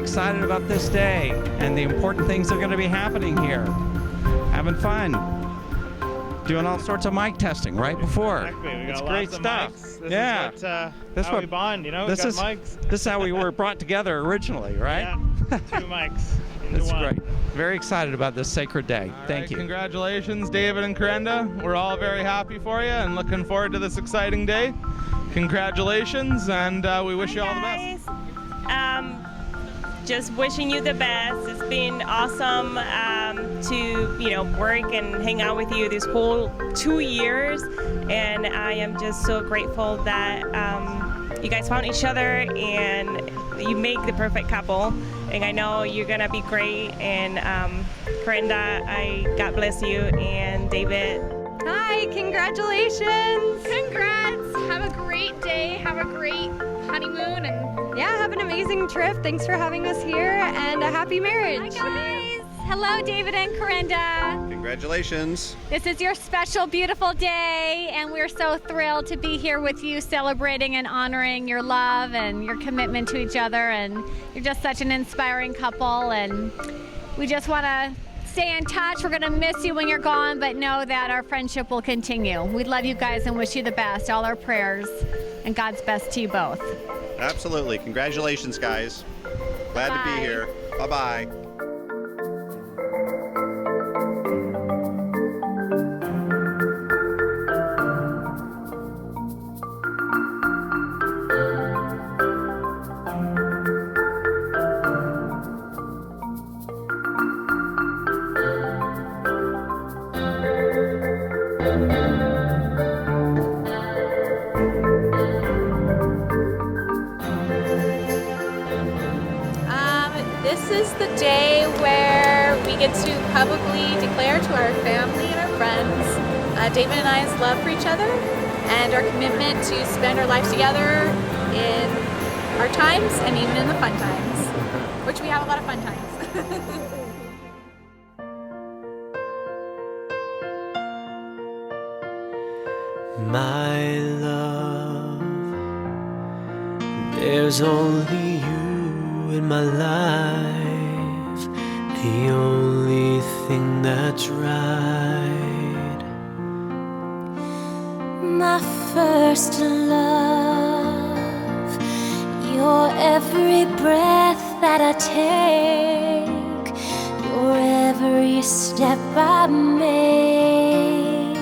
excited about this day and the important things that are going to be happening here. Having fun. Doing all sorts of mic testing right before. Exactly. We got it's lots great of stuff. Mics. Yeah. This is how we bond, you know? We've got mics. This is how we were brought together originally, right? Yeah, 2 mics into That's one. great. Very excited about this sacred day. Thank you. Congratulations, David and Carenda. We're all very happy for you and looking forward to this exciting day. Congratulations, and we wish you all the best. Just wishing you the best. It's been awesome to work and hang out with you this whole 2 years, and I am just so grateful that you guys found each other and you make the perfect couple. And I know you're gonna be great. And Carenda, God bless you, and David. Hi, congratulations! Congrats! Have a great day. Have a great honeymoon, and yeah, have an amazing trip. Thanks for having us here, and a happy marriage. Hi guys! Hello, David and Carenda. Congratulations. This is your special, beautiful day, and we're so thrilled to be here with you, celebrating and honoring your love and your commitment to each other. And you're just such an inspiring couple, and we just want to stay in touch. We're going to miss you when you're gone, but know that our friendship will continue. We love you guys and wish you the best. All our prayers and God's best to you both. Absolutely. Congratulations, guys. Glad to be here. Bye-bye. This is the day where we get to publicly declare to our family and our friends David and I's love for each other and our commitment to spend our lives together in hard times and even in the fun times, which we have a lot of fun times. My love, there's only you in my life, the only thing that's right. My first love, your every breath that I take, your every step I make.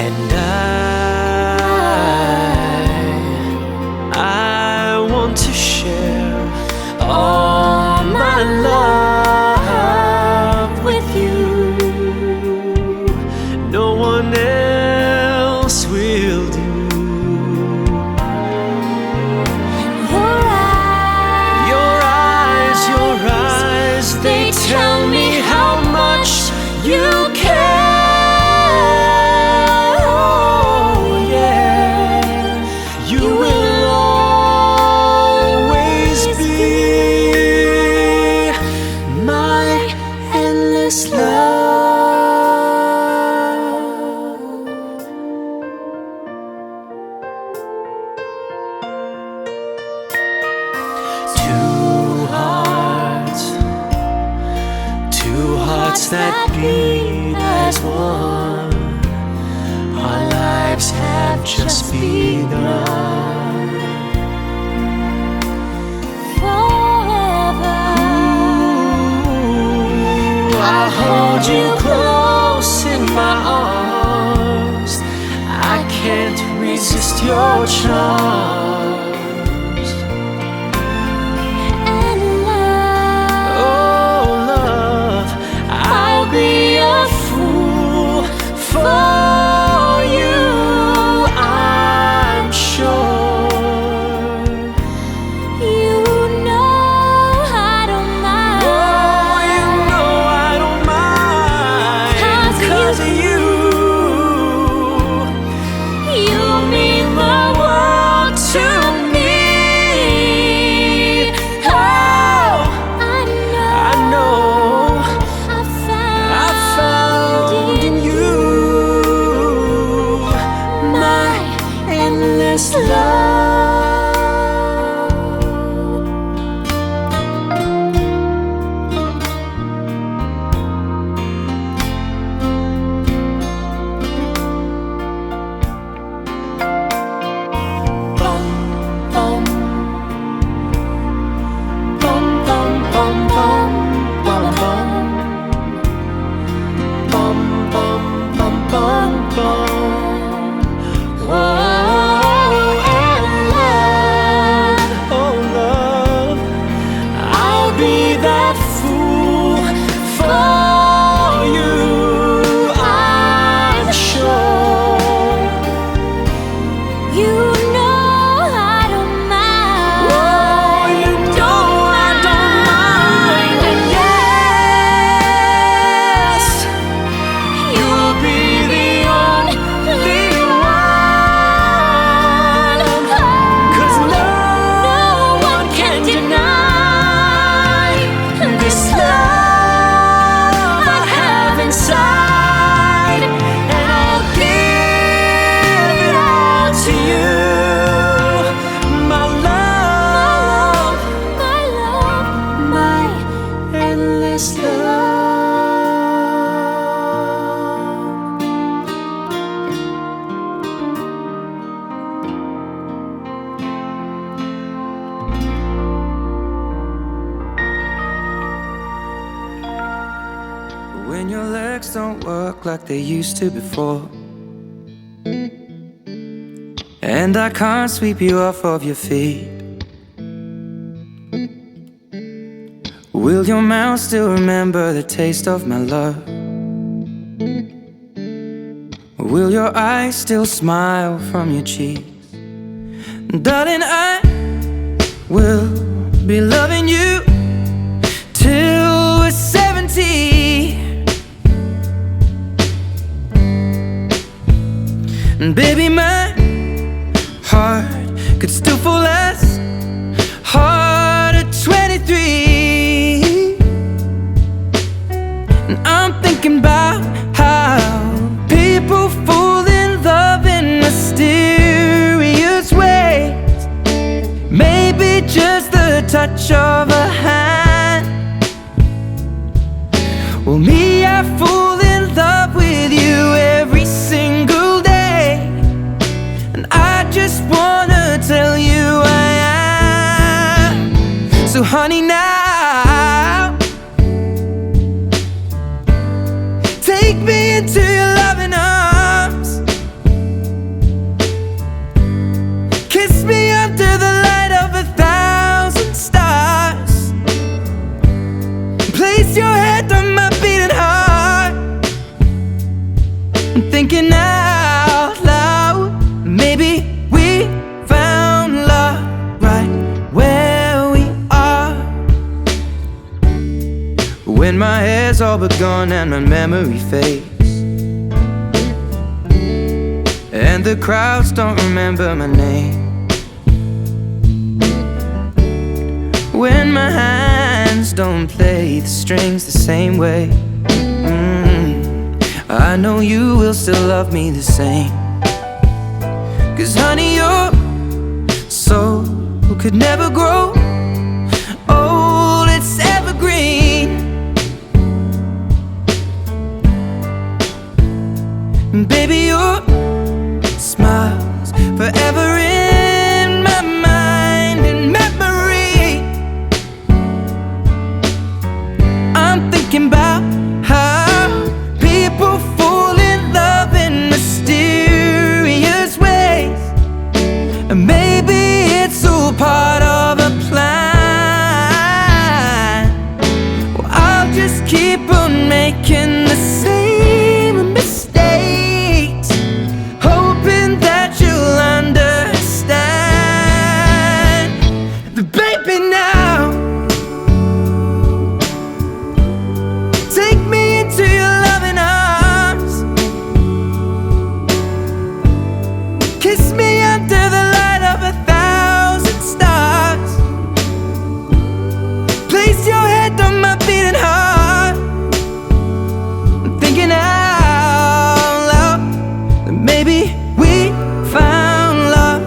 And I want to share all my love with you. No one else will do. Your eyes, they tell me how much you care. That beat as one. Our lives have just begun. Forever, I'll hold you close in my arms. I can't resist your charms. Be a fool walk like they used to before. And I can't sweep you off of your feet. Will your mouth still remember the taste of my love? Will your eyes still smile from your cheeks? Darling, I will be loving you till we're 70. And baby, my heart could still fall as hard at 23. And I'm thinking about how people fall in love in mysterious ways. Maybe just the touch of a hand. Well, me, I fall in love with you every single day. And I just wanna tell you I am. So honey, now take me into your loving arms. Kiss me under the light of 1,000 stars. Place your head on my beating heart. I'm thinking out loud, maybe we found love right where we are. When my hair's all but gone and my memory fades, and the crowds don't remember my name. When my hands don't play the strings the same way, I know you will still love me the same. 'Cause honey, your soul could never grow old, it's evergreen. And baby, your smile's forever in my mind and memory. I'm thinking about how people fall in love in mysterious ways. And maybe it's all part of a plan. Well, I'll just keep on making the same mistakes, hoping that you'll understand. But baby, now take me into your loving arms. Kiss me under the light of 1,000 stars. Place your head on my beating heart. I'm thinking out loud that maybe we found love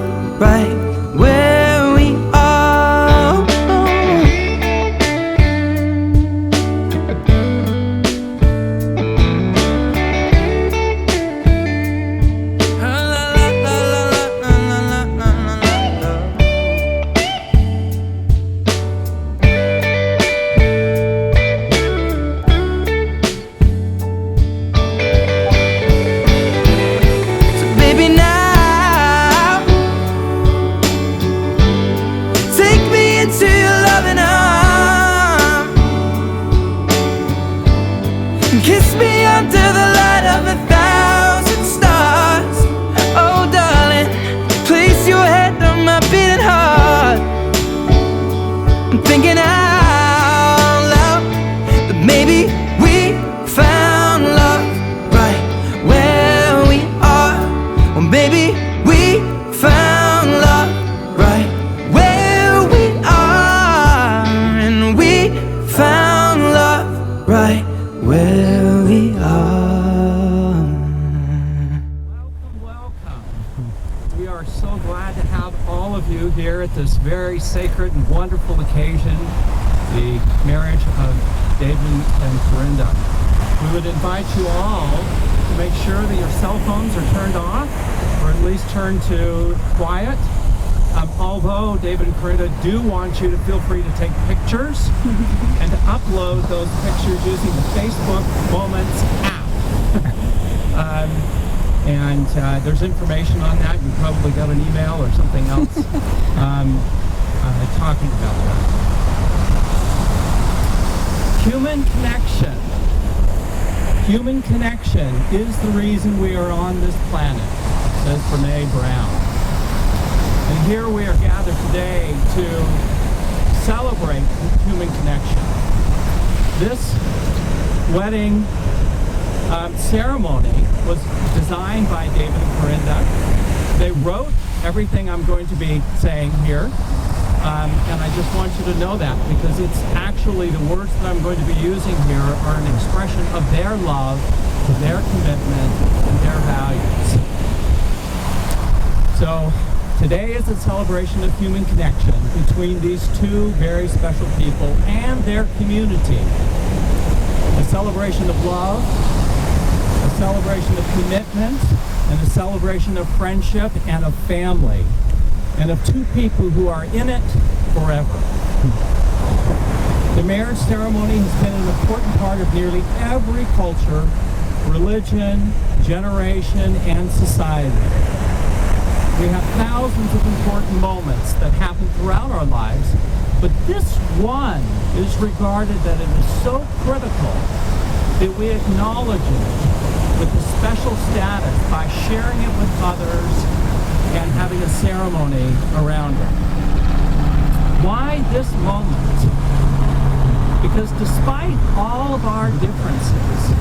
right where we are. So baby, now take me into your loving arms. Kiss me under the light of 1,000 stars. Oh darling, place your head on my beating heart. I'm thinking out loud that maybe we found love right where we are. Or maybe we found love right where we are. And we found love right where we are. Welcome. We are so glad to have all of you here at this very sacred and wonderful occasion, the marriage of David and Carenda. We would invite you all to make sure that your cell phones are turned off, or at least turned to quiet. Although David and Carenda do want you to feel free to take pictures and to upload those pictures using the Facebook Moments app. And there's information on that. You probably got an email or something else talking about that. Human connection. Human connection is the reason we are on this planet, says Brene Brown. And here we are gathered today to celebrate human connection. This wedding ceremony was designed by David and Carenda. They wrote everything I'm going to be saying here. And I just want you to know that, because it's actually the words that I'm going to be using here are an expression of their love, their commitment, and their values. So today is a celebration of human connection between these two very special people and their community. A celebration of love, a celebration of commitment, and a celebration of friendship and of family, and of two people who are in it forever. The marriage ceremony has been an important part of nearly every culture, religion, generation, and society. We have thousands of important moments that happen throughout our lives, but this one is regarded that it is so critical that we acknowledge it with a special status by sharing it with others and having a ceremony around it. Why this moment? Because despite all of our differences,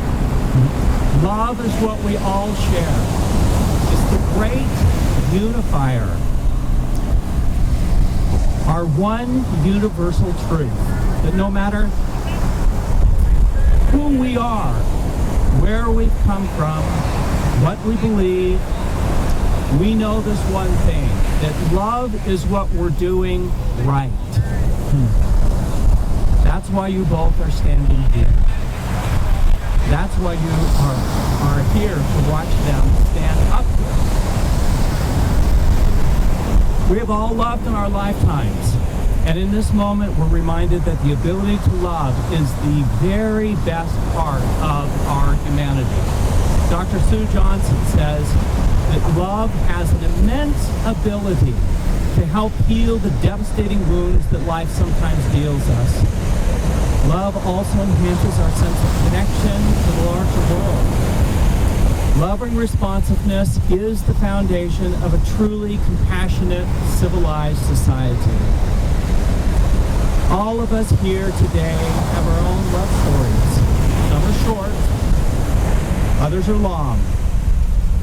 love is what we all share. It's the great unifier. Our one universal truth that no matter who we are, where we've come from, what we believe, we know this one thing, that love is what we're doing right. That's why you both are standing here. That's why you are here to watch them stand up here. We have all loved in our lifetimes, and in this moment we're reminded that the ability to love is the very best part of our humanity. Dr. Sue Johnson says that love has an immense ability to help heal the devastating wounds that life sometimes deals us. Love also enhances our sense of connection to the larger world. Love and responsiveness is the foundation of a truly compassionate, civilized society. All of us here today have our own love stories. Some are short, others are long.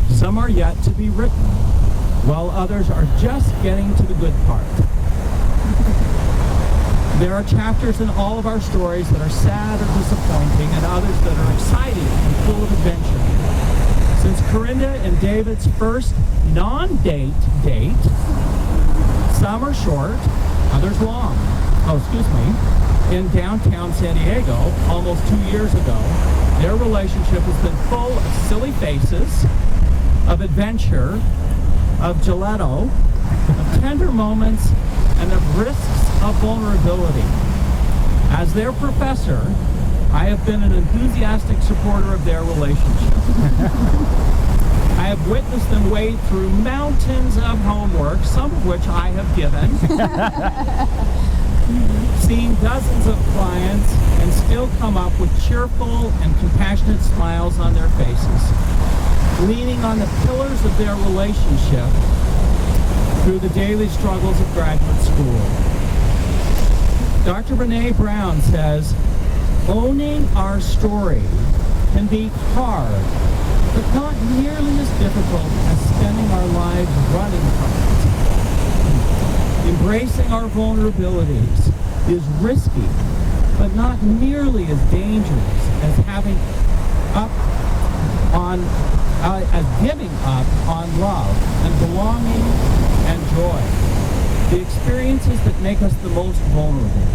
Some are yet to be written, while others are just getting to the good part. There are chapters in all of our stories that are sad or disappointing, and others that are exciting and full of adventure. Since Carenda and David's first non-date date, some are short, others long. In downtown San Diego, almost 2 years ago, their relationship has been full of silly faces, of adventure, of gelato, of tender moments, and of risks of vulnerability. As their professor, I have been an enthusiastic supporter of their relationship. I have witnessed them wade through mountains of homework, some of which I have given, seen dozens of clients, and still come up with cheerful and compassionate smiles on their faces, leaning on the pillars of their relationship through the daily struggles of graduate school. Dr. Brene Brown says, owning our story can be hard, but not nearly as difficult as spending our lives running from it. Embracing our vulnerabilities is risky, but not nearly as dangerous as giving up on love and belonging and joy, the experiences that make us the most vulnerable.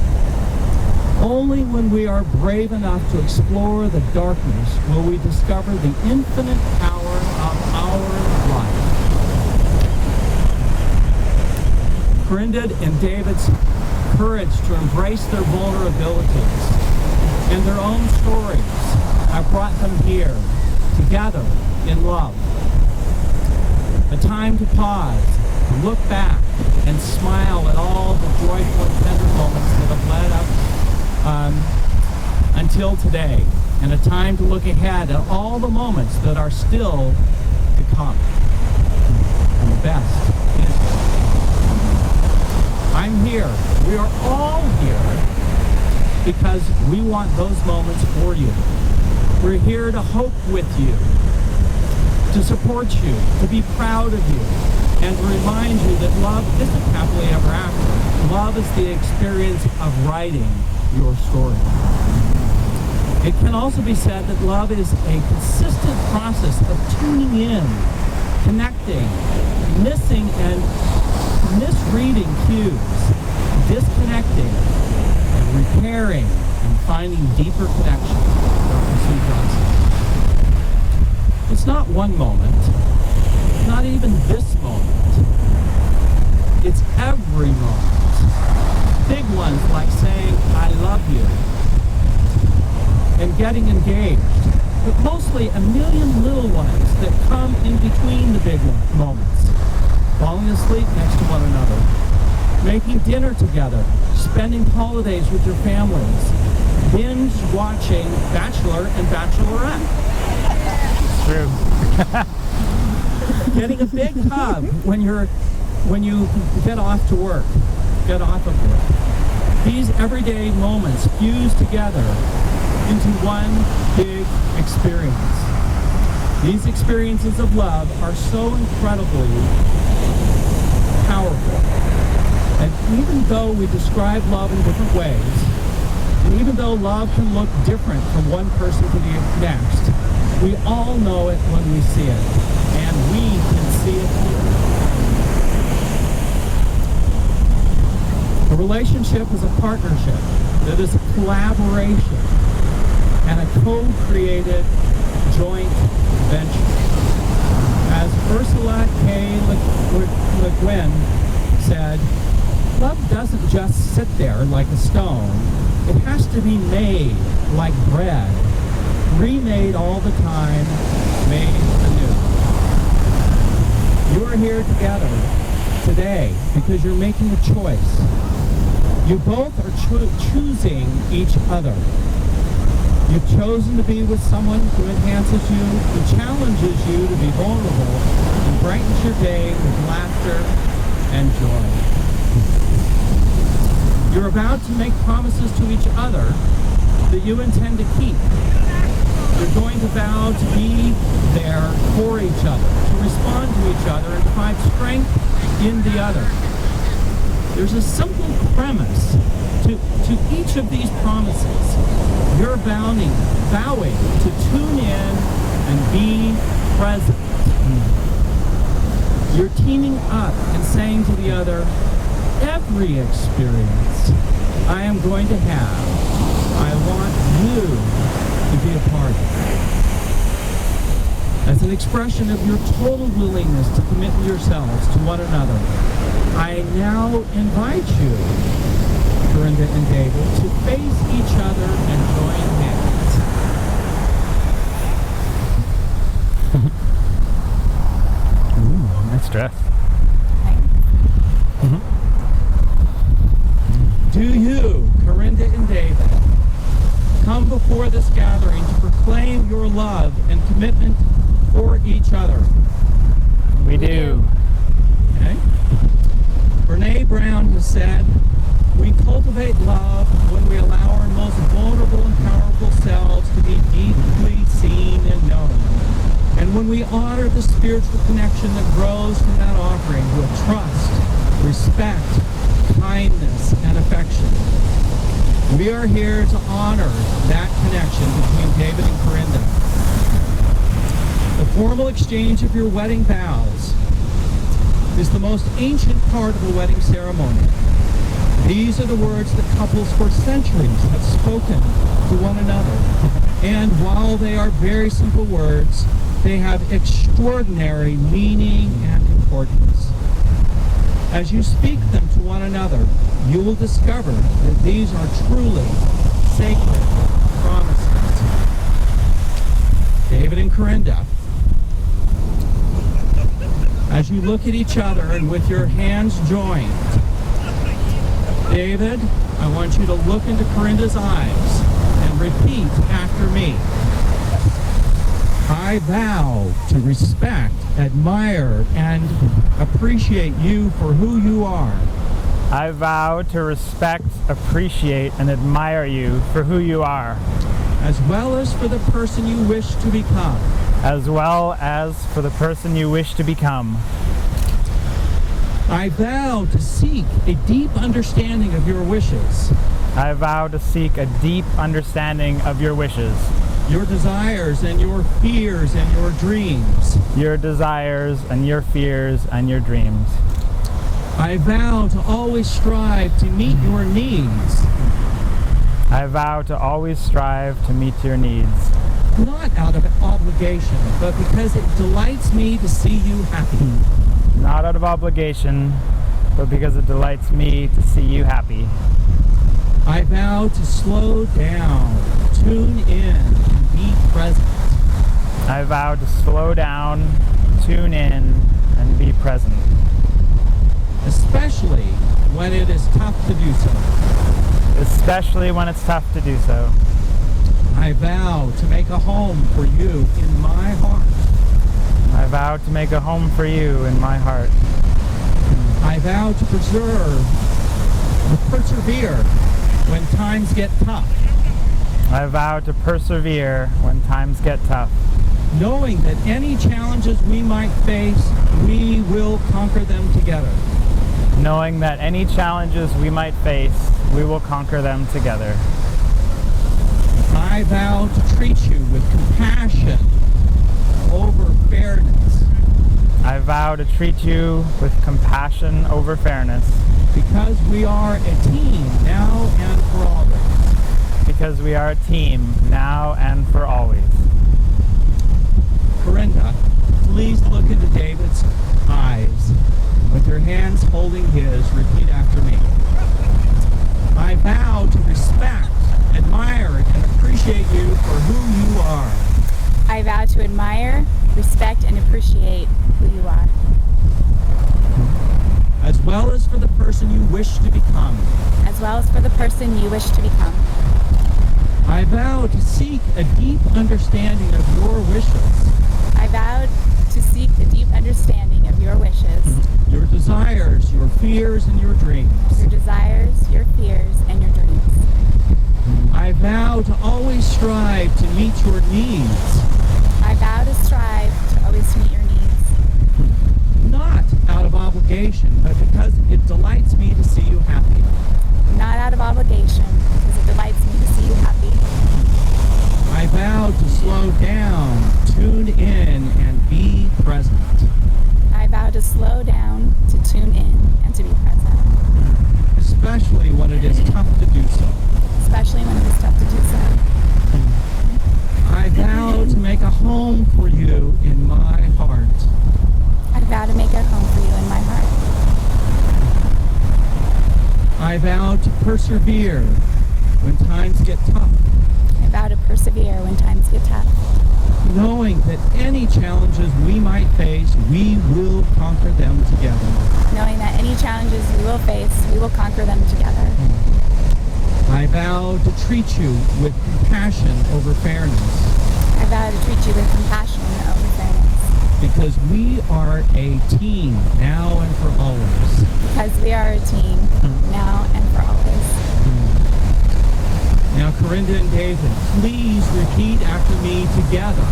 Only when we are brave enough to explore the darkness will we discover the infinite power of our life. Carenda and David's courage to embrace their vulnerabilities and their own stories have brought them here together in love. A time to pause, to look back, and smile at all the joyful and tender moments that have led up until today. And a time to look ahead at all the moments that are still to come. And the best is yet. I'm here. We are all here because we want those moments for you. We're here to hope with you, to support you, to be proud of you, and to remind you that love isn't happily ever after. Love is the experience of writing your story. It can also be said that love is a consistent process of tuning in, connecting, missing and misreading cues, disconnecting, and repairing, and finding deeper connection. Dr. Sue Johnson. It's not one moment, not even this moment. It's every moment. Big ones like saying, I love you, and getting engaged, but mostly a million little ones that come in between the big moments. Falling asleep next to one another, making dinner together, spending holidays with your families, binge watching Bachelor and Bachelorette. True. Getting a big hug when you get off to work, get off of work. These everyday moments fuse together into one big experience. These experiences of love are so incredibly powerful. And even though we describe love in different ways, and even though love can look different from one person to the next, we all know it when we see it. And we can see it here. A relationship is a partnership that is a collaboration and a co-created joint venture. As Ursula K. Le Guin said, love doesn't just sit there like a stone. It has to be made like bread, remade all the time, made anew. You are here together today because you're making a choice. You both are choosing each other. You've chosen to be with someone who enhances you, who challenges you to be vulnerable, and brightens your day with laughter and joy. You're about to make promises to each other that you intend to keep. You're going to vow to be there for each other, to respond to each other, and to find strength in the other. There's a simple premise to each of these promises. You're vowing to tune in and be present. You're teaming up and saying to the other, every experience I am going to have, I want you to be a part of. As an expression of your total willingness to commit yourselves to one another, I now invite you, Carenda and David, to face each other and join hands. Ooh, nice dress. Do you, Carenda and David, come before this gathering to proclaim your love and commitment for each other? We do. Okay. Brene Brown has said, we cultivate love when we allow our most vulnerable and powerful selves to be deeply seen and known. And when we honor the spiritual connection that grows from that offering with trust, respect, kindness, and affection. We are here to honor that connection between David and Carenda. The formal exchange of your wedding vows is the most ancient part of the wedding ceremony. These are the words that couples for centuries have spoken to one another. And while they are very simple words, they have extraordinary meaning and importance. As you speak them to one another, you will discover that these are truly sacred promises. David and Carenda, as you look at each other and with your hands joined, David, I want you to look into Carenda's eyes and repeat after me. I vow to respect, admire, and appreciate you for who you are. I vow to respect, appreciate, and admire you for who you are, as well as for the person you wish to become. as well as for the person you wish to become. I vow to seek a deep understanding of your wishes, I vow to seek a deep understanding of your wishes, your desires and your fears and your dreams. your desires and your fears and your dreams. I vow to always strive to meet your needs, I vow to always strive to meet your needs, not out of obligation, but because it delights me to see you happy. not out of obligation, but because it delights me to see you happy. I vow to slow down, tune in, and be present, I vow to slow down, tune in, and be present, especially when it is tough to do so. especially when it's tough to do so. I vow to make a home for you in my heart. I vow to make a home for you in my heart. I vow to persevere when times get tough, I vow to persevere when times get tough, knowing that any challenges we might face, we will conquer them together. knowing that any challenges we might face, we will conquer them together. I vow to treat you with compassion over fairness, I vow to treat you with compassion over fairness, because we are a team now and for always. because we are a team now and for always. Carenda, please look into David's eyes. With your hands holding his, repeat after me. I vow to respect, admire, and appreciate you for who you are, I vow to admire, respect, and appreciate who you are, as well as for the person you wish to become. as well as for the person you wish to become. I vow to seek a deep understanding of your wishes, I vow to seek a deep understanding of your wishes, your desires, your fears, and your dreams. your desires, your fears, and your dreams. I vow to always strive to meet your needs, I vow to strive to always meet your needs, not out of obligation, but because it delights me to see you happy. not out of obligation, because it delights me to see you happy. I vow to slow down, tune in, and be present, I vow to slow down, to tune in, and to be present, especially when it is tough to do so. especially when it is tough to do so. I vow to make a home for you in my heart, I vow to make a home for you in my heart. I vow to persevere when times get tough, I vow to persevere when times get tough, knowing that any challenges we might face, we will conquer them together. knowing that any challenges we will face, we will conquer them together. I vow to treat you with compassion over fairness, I vow to treat you with compassion over fairness, because we are a team now and for always. because we are a team now and for always. Now, Carenda and David, please repeat after me together.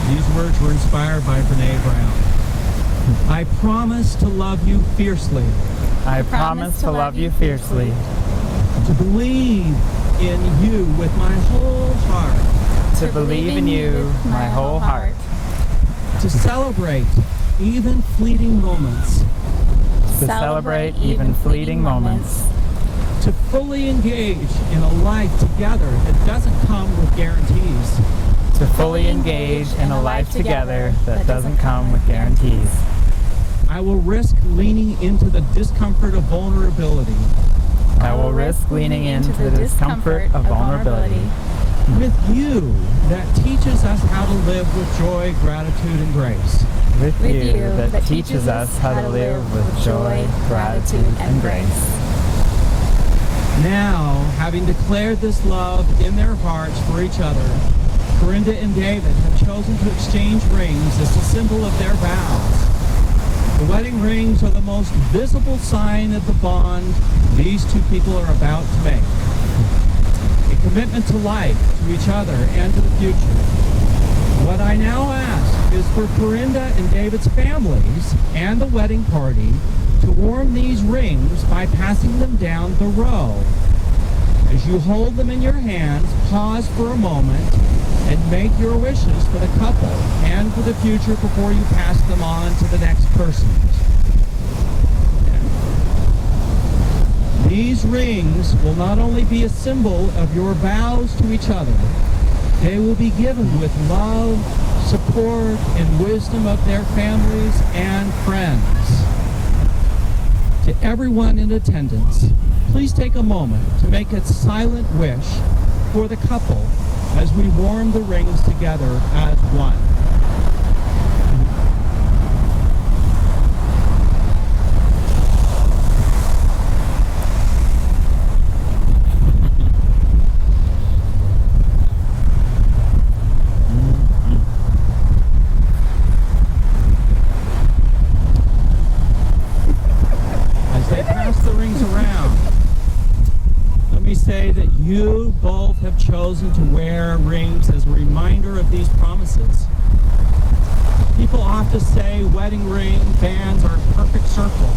These words were inspired by Brene Brown. I promise to love you fiercely, I promise to love you fiercely, to believe in you with my whole heart, to believe in you with my whole heart, to celebrate even fleeting moments, to celebrate even fleeting moments, to fully engage in a life together that doesn't come with guarantees, to fully engage in a life together that doesn't come with guarantees. I will risk leaning into the discomfort of vulnerability, I will risk leaning into the discomfort of vulnerability, with you that teaches us how to live with joy, gratitude, and grace. With you that teaches us how to live with joy, gratitude, and grace. Now, having declared this love in their hearts for each other, Carenda and David have chosen to exchange rings as a symbol of their vows. The wedding rings are the most visible sign of the bond these two people are about to make. A commitment to life, to each other, and to the future. What I now ask is for Carenda and David's families and the wedding party to warm these rings by passing them down the row. As you hold them in your hands, pause for a moment and make your wishes for the couple and for the future before you pass them on to the next person. These rings will not only be a symbol of your vows to each other, they will be given with love, support, and wisdom of their families and friends. To everyone in attendance, please take a moment to make a silent wish for the couple as we warm the rings together as one. You both have chosen to wear rings as a reminder of these promises. People often say wedding ring bands are a perfect circle,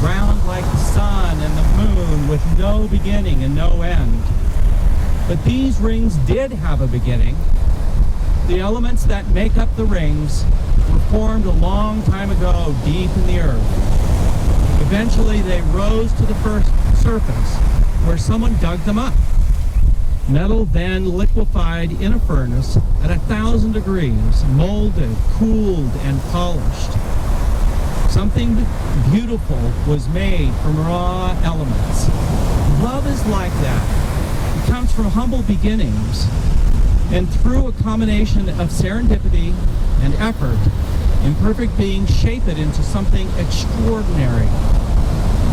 round like the sun and the moon with no beginning and no end. But these rings did have a beginning. The elements that make up the rings were formed a long time ago deep in the earth. Eventually they rose to the first surface where someone dug them up. Metal then liquefied in a furnace at 1,000 degrees, molded, cooled, and polished. Something beautiful was made from raw elements. Love is like that. It comes from humble beginnings, and through a combination of serendipity and effort, imperfect beings shape it into something extraordinary.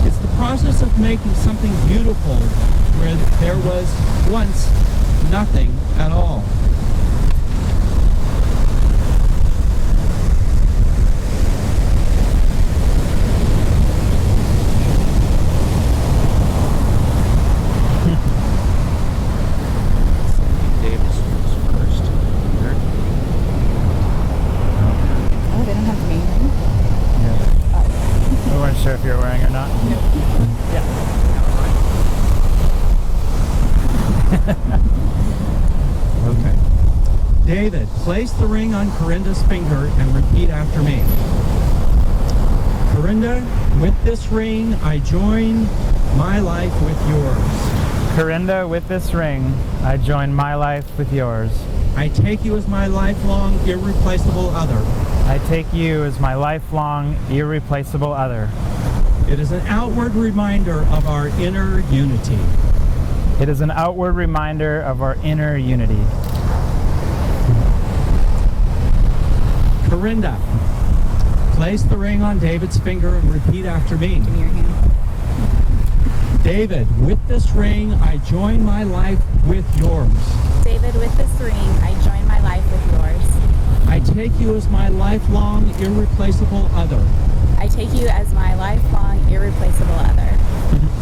It's the process of making something beautiful where there was once nothing at all. Oh, they don't have the main ring? Yeah. We weren't sure if you were wearing or not. Yeah. Okay. David, place the ring on Carenda's finger and repeat after me. Carenda, with this ring, I join my life with yours. Carenda, with this ring, I join my life with yours. I take you as my lifelong, irreplaceable other. I take you as my lifelong, irreplaceable other. It is an outward reminder of our inner unity. It is an outward reminder of our inner unity. Carenda, place the ring on David's finger and repeat after me. Give me your hand. David, with this ring, I join my life with yours. David, with this ring, I join my life with yours. I take you as my lifelong, irreplaceable other. I take you as my lifelong, irreplaceable other.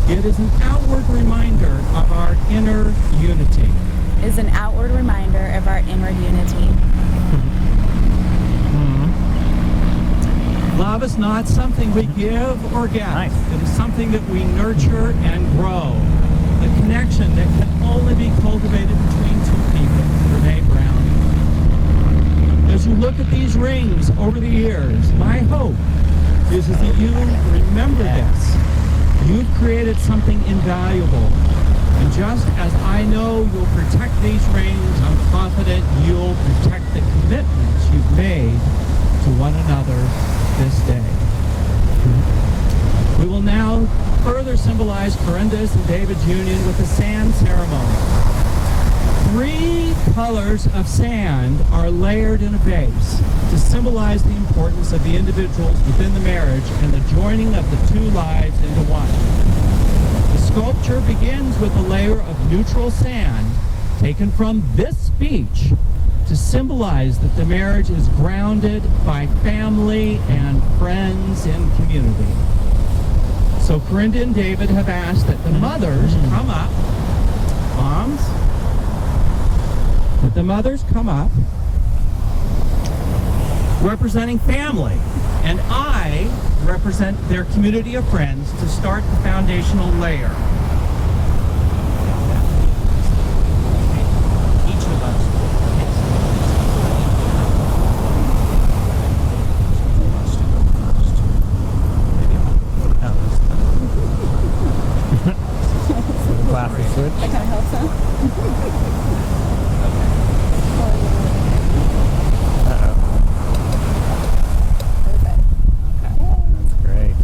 It is an outward reminder of our inner unity. It is an outward reminder of our inward unity. Love is not something we give or get. Nice. It is something that we nurture and grow. A connection that can only be cultivated between two people. Renee Brown. As you look at these rings over the years, my hope is that you remember this. You've created something invaluable. And just as I know you'll protect these rings, I'm confident you'll protect the commitments you've made to one another this day. We will now further symbolize Carenda's and David's union with the sand ceremony. 3 colors of sand are layered in a base to symbolize the importance of the individuals within the marriage and the joining of the 2 lives into one. The sculpture begins with a layer of neutral sand taken from this speech to symbolize that the marriage is grounded by family and friends and community. So Carenda and David have asked that the mothers come up. Moms, that the mothers come up representing family, and I represent their community of friends to start the foundational layer. Each of us. Classic switch. That kind of helps, huh? That's great.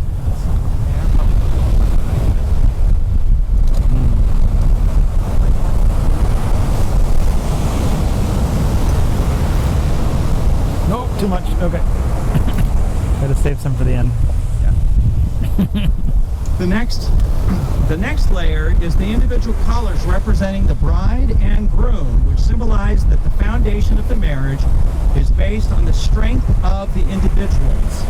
Nope, Too much. Okay. Gotta save some for the end. The next layer is the individual colors representing the bride and groom, which symbolize that the foundation of the marriage is based on the strength of the individuals.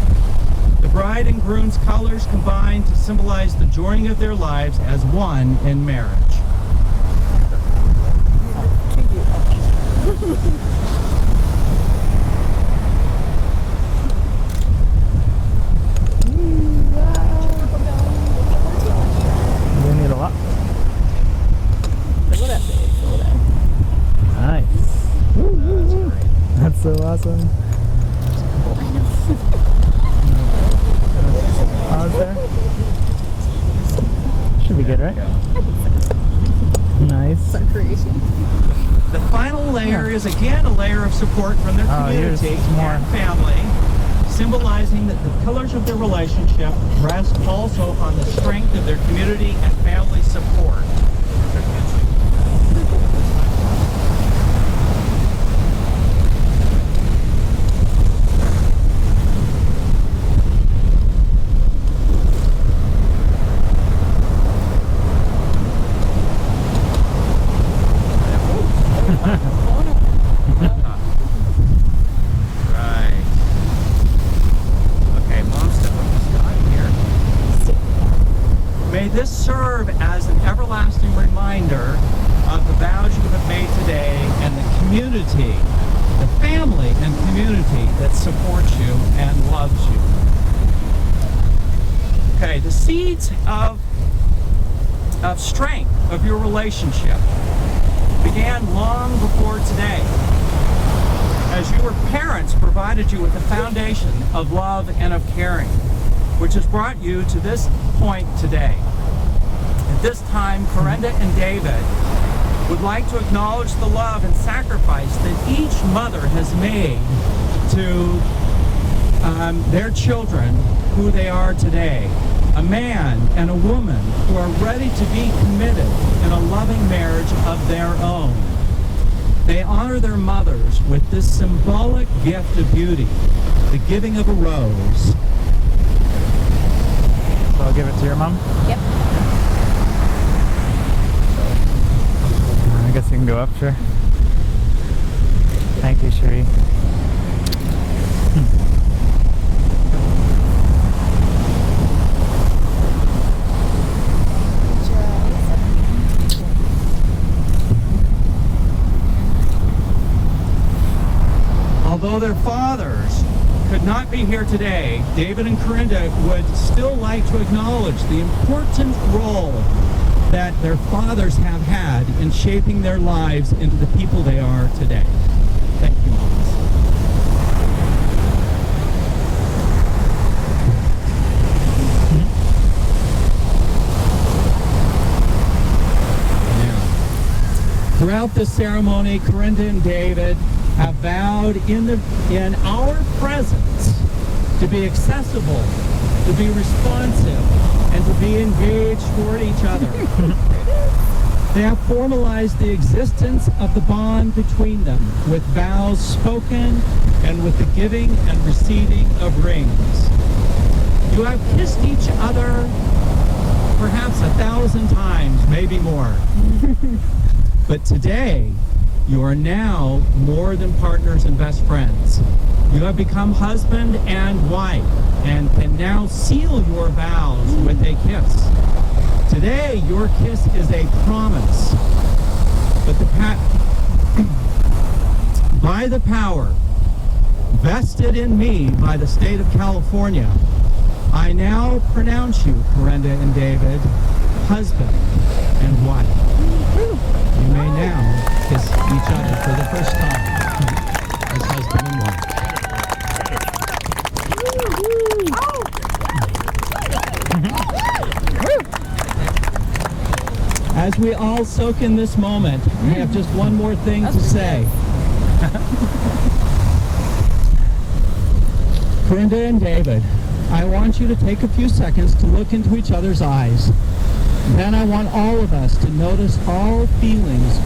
The bride and groom's colors combine to symbolize the joining of their lives as one in marriage. We need a lot. Look at that face over there. Nice. That's so awesome. Pause there. Should be good, right? Nice. Creation. The final layer is again a layer of support from their here's community more. and family, symbolizing that the pillars of their relationship rest also on the strength of their community and family support. Right. Okay, Mom, step up to Scott here. May this serve as an everlasting reminder of the vows you have made today and the community, the family and community that supports you and loves you. Okay, the seeds of strength of your relationship began long before today, as your parents provided you with a foundation of love and of caring, which has brought you to this point today. At this time, Carenda and David would like to acknowledge the love and sacrifice that each mother has made to their children who they are today. A man and a woman who are ready to be committed in a loving marriage of their own. They honor their mothers with this symbolic gift of beauty, the giving of a rose. So I'll give it to your mom? Yep. I guess you can go up, sure. Thank you, Cherie. Although their fathers could not be here today, David and Carenda would still like to acknowledge the important role that their fathers have had in shaping their lives into the people they are today. Thank you, moms. Now, throughout this ceremony, Carenda and David have vowed in our presence to be accessible, to be responsive, and to be engaged toward each other. They have formalized the existence of the bond between them with vows spoken and with the giving and receiving of rings. You have kissed each other perhaps 1,000 times, maybe more. But today, you are now more than partners and best friends. You have become husband and wife and can now seal your vows with a kiss. Today, your kiss is a promise, but by the power vested in me by the state of California, I now pronounce you, Carenda and David, husband and wife. You may now kiss each other for the first time as husband and wife. As we all soak in this moment, I have just one more thing to say. Carenda and David, I want you to take a few seconds to look into each other's eyes. Then I want all of us to notice all feelings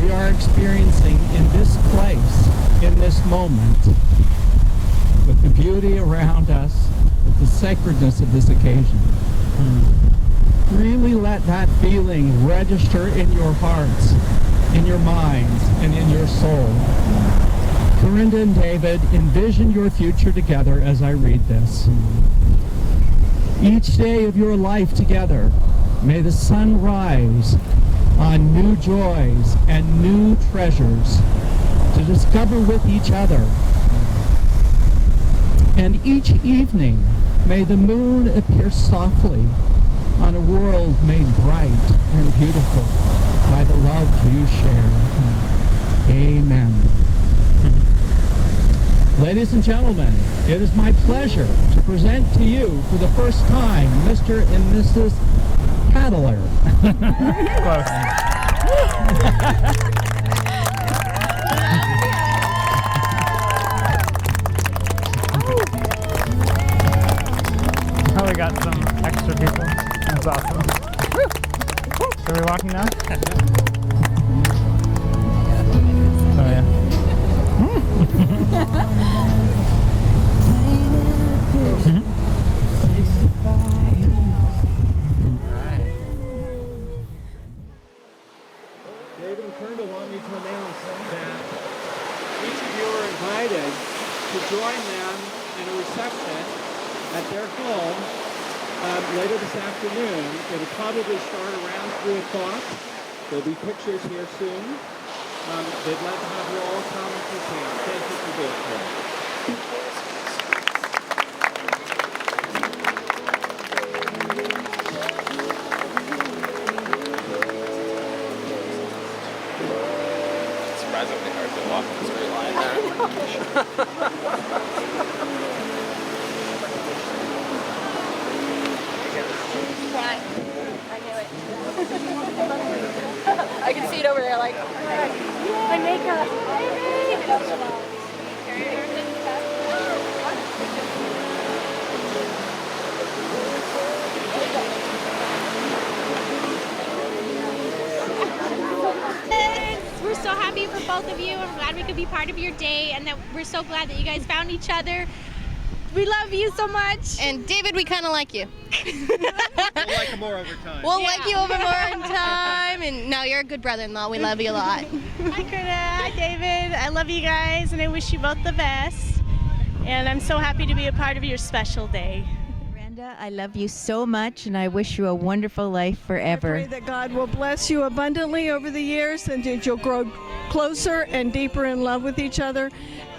we are experiencing in this place, in this moment, with the beauty around us, with the sacredness of this occasion. Really let that feeling register in your hearts, in your minds, and in your soul. Carenda and David, envision your future together as I read this. Each day of your life together, may the sun rise on new joys and new treasures to discover with each other. And each evening, may the moon appear softly on a world made bright and beautiful by the love you share. Amen. Ladies and gentlemen, it is my pleasure to present to you for the first time Mr. and Mrs. Paddler. Close. Oh, we got some extra people. That's awesome. So are we walking now? Oh yeah. David and Carenda want me to announce that each of you are invited to join them in a reception at their home later this afternoon. It'll probably start around 3 o'clock. There'll be pictures here soon. They'd like to have you all come if you can. Thank you for being here. Surprisingly hard to walk in a straight line there. I knew it. I can see it over there, like my makeup. We're so happy for both of you. I'm glad we could be part of your day, and that we're so glad that you guys found each other. We love you so much. And David, we kind of like you. We'll like him more over time. We'll like you over more in time. And no, you're a good brother-in-law. We love you a lot. Hi, Carenda. Hi, David. I love you guys, and I wish you both the best. And I'm so happy to be a part of your special day. Carenda, I love you so much, and I wish you a wonderful life forever. I pray that God will bless you abundantly over the years, and that you'll grow closer and deeper in love with each other.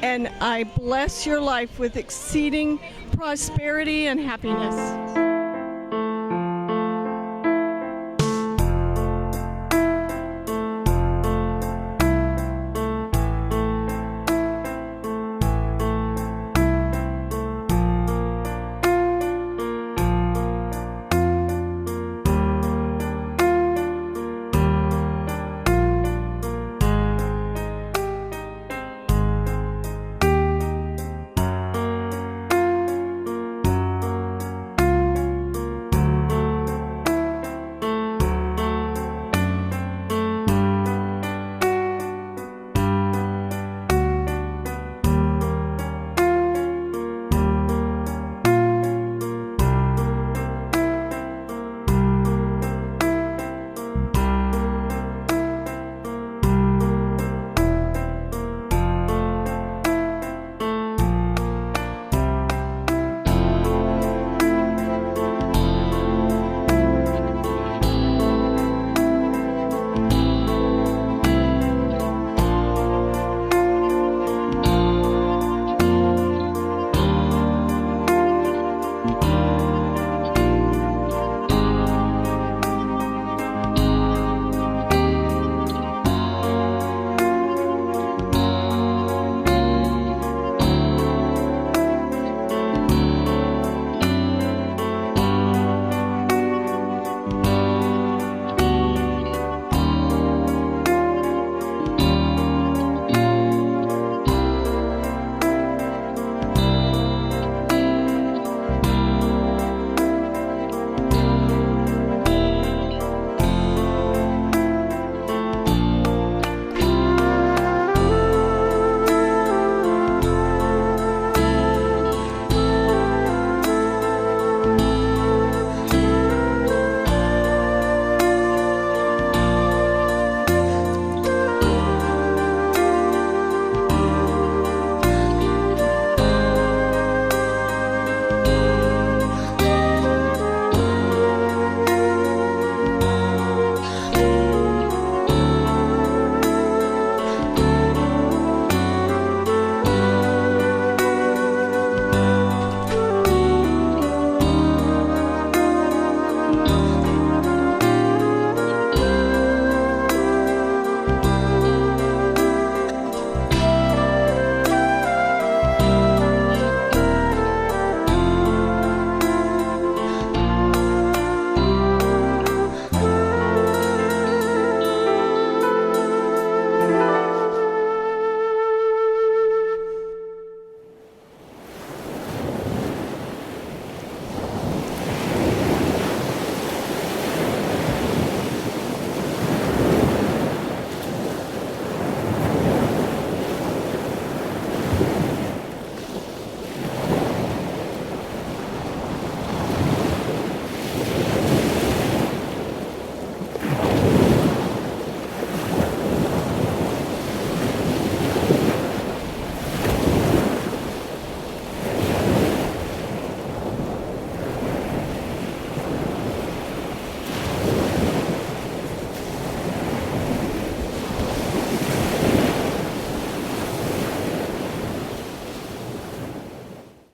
And I bless your life with exceeding prosperity and happiness.